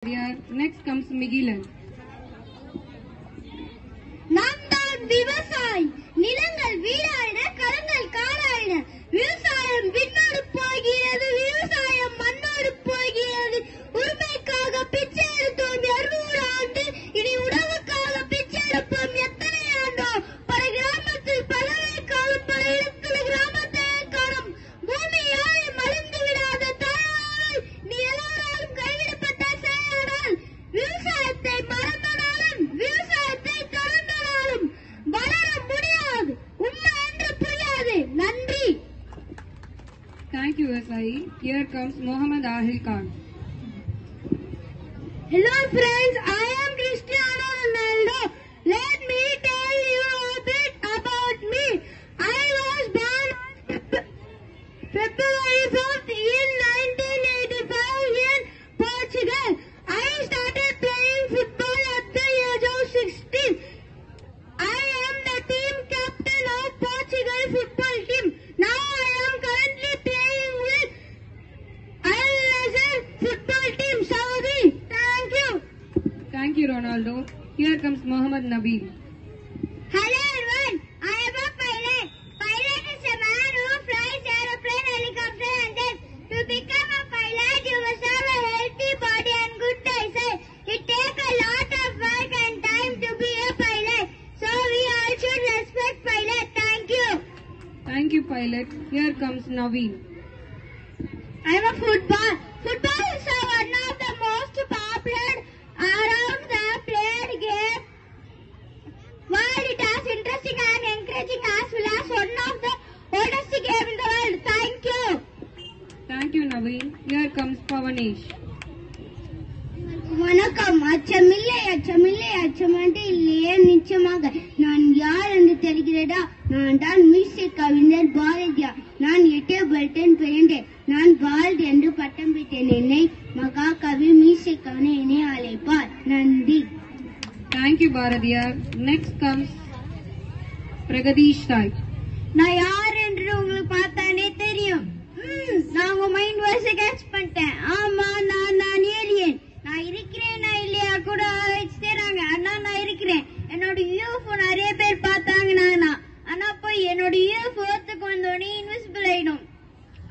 Next comes Migilan. நாம் தான் விவசாயி. நிலங்கள் வீடாயின, களங்கள் காடாயின. விவசாயம் விண்ணோடு போகிறது, விவசாயம் மண்ணோடு போகிறது. உரிமைக்காக பிச்சை எடுத்தோம் 200 ஆண்டு, இனி உணவுக்காக பிச்சை எடுப்போம் எத்தனை ஆண்டோ. பல கிராமத்தில் பலரை காணும், பல இடத்தில் கிராமத்தை காணும். பூமி யாரையும் அழிந்து விடாத தாயால் நீ எல்லாராலும் கைவிடப்பட்ட செயலால் விவசாயத்தை மறந்தனாலும் விவசாயத்தை தொடர்ந்தனாலும் வளர முடியாது. உண்மை என்று புரியாது. நன்றி. Thank you, Vasai. Here comes Mohammad Ahil Khan. Hello friends, I am Cristiano Ronaldo. Let me tell you a bit about me. I was born February 5th in 1985 in Portugal. I started playing football at the age of 16. I am the team captain of Portugal football team. Now I am currently playing with Al Nassr football team, Saudi. Thank you. Thank you, Ronaldo. Here comes Mohammad Nabil. Hello everyone, I am a pilot. Pilot is a man who flies aeroplane, helicopter and jets. To become a pilot, you must have a healthy body and good eyesight. It takes a lot of work and time to be a pilot. So we all should respect pilot. Thank you. Thank you, pilot. Here comes Naveen. I am a football. Football is one of the most popular around the played game. While it is interesting and encouraging as well as one of the oldest game in the world. Thank you. Thank you, Naveen. Here comes Pavanesh. வணக்கம். அச்சமில்லை அச்சமில்லை அச்சமன்று இல்லையே நிச்சயமாக. நான் யார் என்று தெரிகிறதா? நான் தான் மீசை கவிஞர் பாரதியார். நான் 8 பெல்டன் பிறந்தேன். நான் பாரதி என்று பட்டம் பெற்றேன். என்னை மகாகவி மீசைக்கான என்னை அழைப்பார். நன்றி. Thank you, Bharadiyar. Next comes Pragadish Sai. நான் யார் என்று உங்களுக்கு பார்த்தானே தெரியும். நான் உங்க மைண்ட் வாய்ஸை கேட்ச் பண்ணிட்டேன். ஆமா, நான் ஏலியன். நான் இருக்கிறேனா இல்லையா கூட ஆராய்ச்சிறாங்க. ஆனா நான் இருக்கிறேன். என்னோட யூஎஃப்ஓ நிறைய பேர் பார்த்தாங்கன்னா, ஆனா போய் என்னோட யூஎஃப்ஓ வந்தோடனே இன்விசிபிள் ஆயிடும்.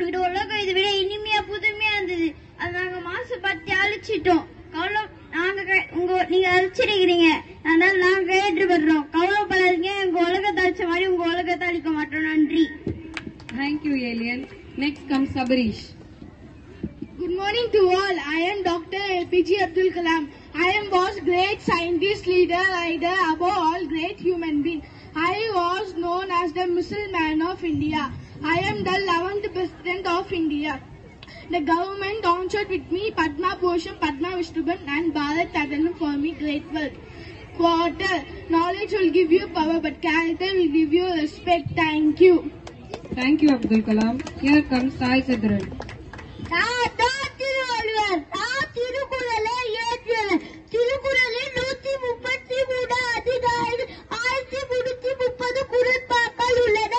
இது உலகம் இதை விட இனிமையா புதுமையா இருந்தது. அது நாங்க மாசம் 10 அழிச்சிட்டோம். நீங்க அழிச்சிருக்கிறீங்க, அதனால நாங்க ஏற்று வர்றோம். கவலைப்படாதீங்க, உங்க உலகத்தை அழிச்ச மாதிரி உங்க உலகத்தை அழிக்க மாட்டோம். நன்றி. Thank you, Alien. Next comes Sabarish. Good morning to all. I am Dr. APJ Abdul Kalam. I am was great scientist, leader, above all great human being. I was known as the missile man of India. I am the 11th president of India. The government honored with me Padma Bhushan, Padma Vishnuban and Bharat Ratnam for me great work. Quarter, knowledge will give you power, but character will give you respect. Thank you. Thank you, Abdul Kalam. Here comes Sai Sidran. Thiruvalluvar திருக்குறளை இயற்றியவர். திருக்குறளில் 133 அதிகாரம் 1330 குறட்பாக்கள் உள்ளன.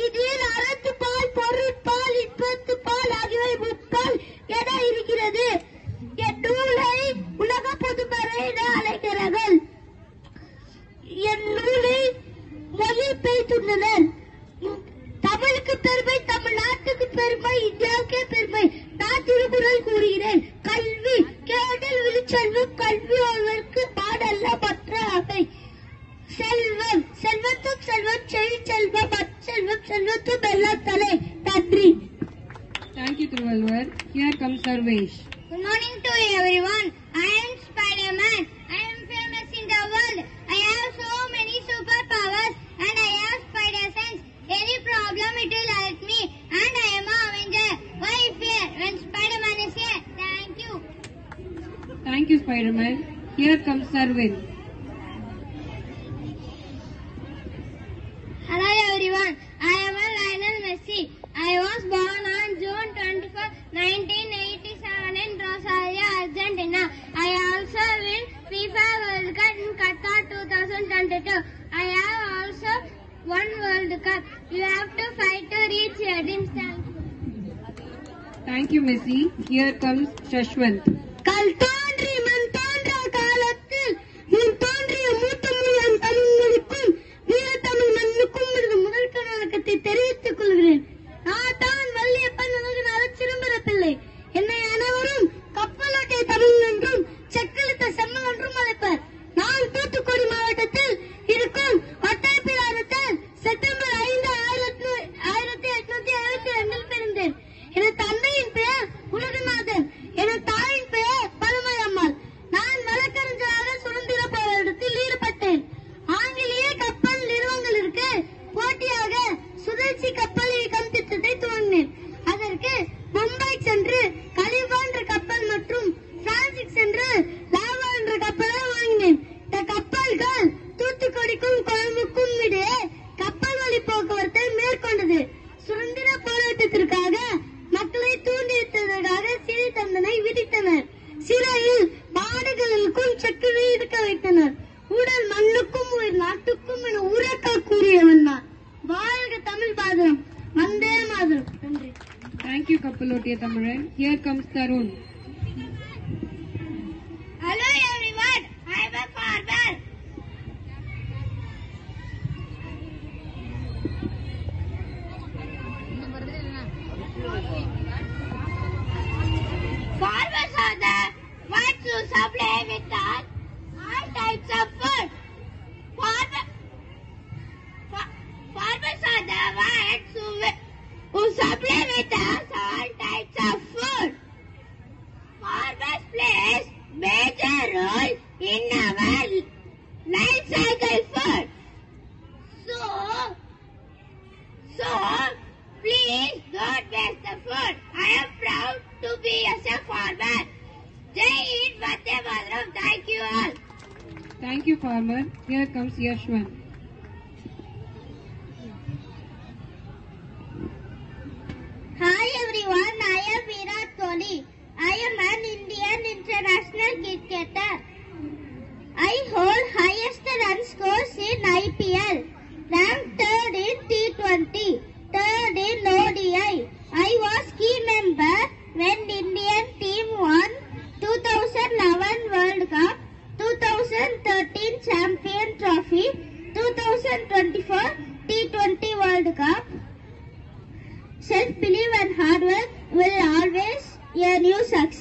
இதில் அறத்துப்பால், பொருட்பால், இன்பத்துப்பால் ஆகியவை முற்பால் என இருக்கிறது. இந்நூலை உலக பொதுமறை என அழைக்கிறார்கள். இந்நூலை மொழிபெயர்த்துள்ளனர். தமிழுக்கு பெருமை, தமிழ்நாட்டுக்கு பெருமை, இந்தியாவுக்கே பெருமை. நான் திருக்குறள் கூறுகிறேன். கல்வி கேடல் விழிச்செல்வம், கல்வி ஒருவருக்கு பாடல்ல மற்ற அவை. செல்வம் செல்வத்தும் செல்வம், செழி செல்வம், செல்வம் செல்வத்தும் எல்லாம் தலை. நன்றி. Thank you, Thiruvalluvar. Here comes Sarvesh. Good morning to everyone. I am Spider-Man. I am famous in the world. I have so many superpowers and I have spider sense. Any problem it will help me and I am an Avenger. Why fear when Spider-Man is here? Thank you. Thank you, Spider-Man. Here comes Sarvin. Hello everyone. I am Lionel Messi. I was born on June 24, 1987 in Rosario, Argentina. I also win FIFA World Cup in Qatar 2022. I have also won World Cup. You have to fight to reach your dreams. Thank you, Messi. Here comes Shashwant. Kaltondri Satya Tamiran. Here comes Tarun. Hello everyone, I am a farmer. Farmers are the ones who supply with us all types of food. Farmers are the ones who supply with us all types of food. Farmers plays major role in our life cycle food. So please don't waste the food. I am proud to be as a farmer. Jai Hind, Vande Mataram. Thank you all. Thank you, farmer. Here comes Yashwan. Hi everyone, I am Virat Kohli. I am an Indian international cricketer. I hold highest run scores in IPL, ranked third in T20, third in ODI. I was key member when Indian team won 2011 World Cup, 2013 Champion Trophy, 2024 T20 World Cup. Self-belief and hard work will always earn you success.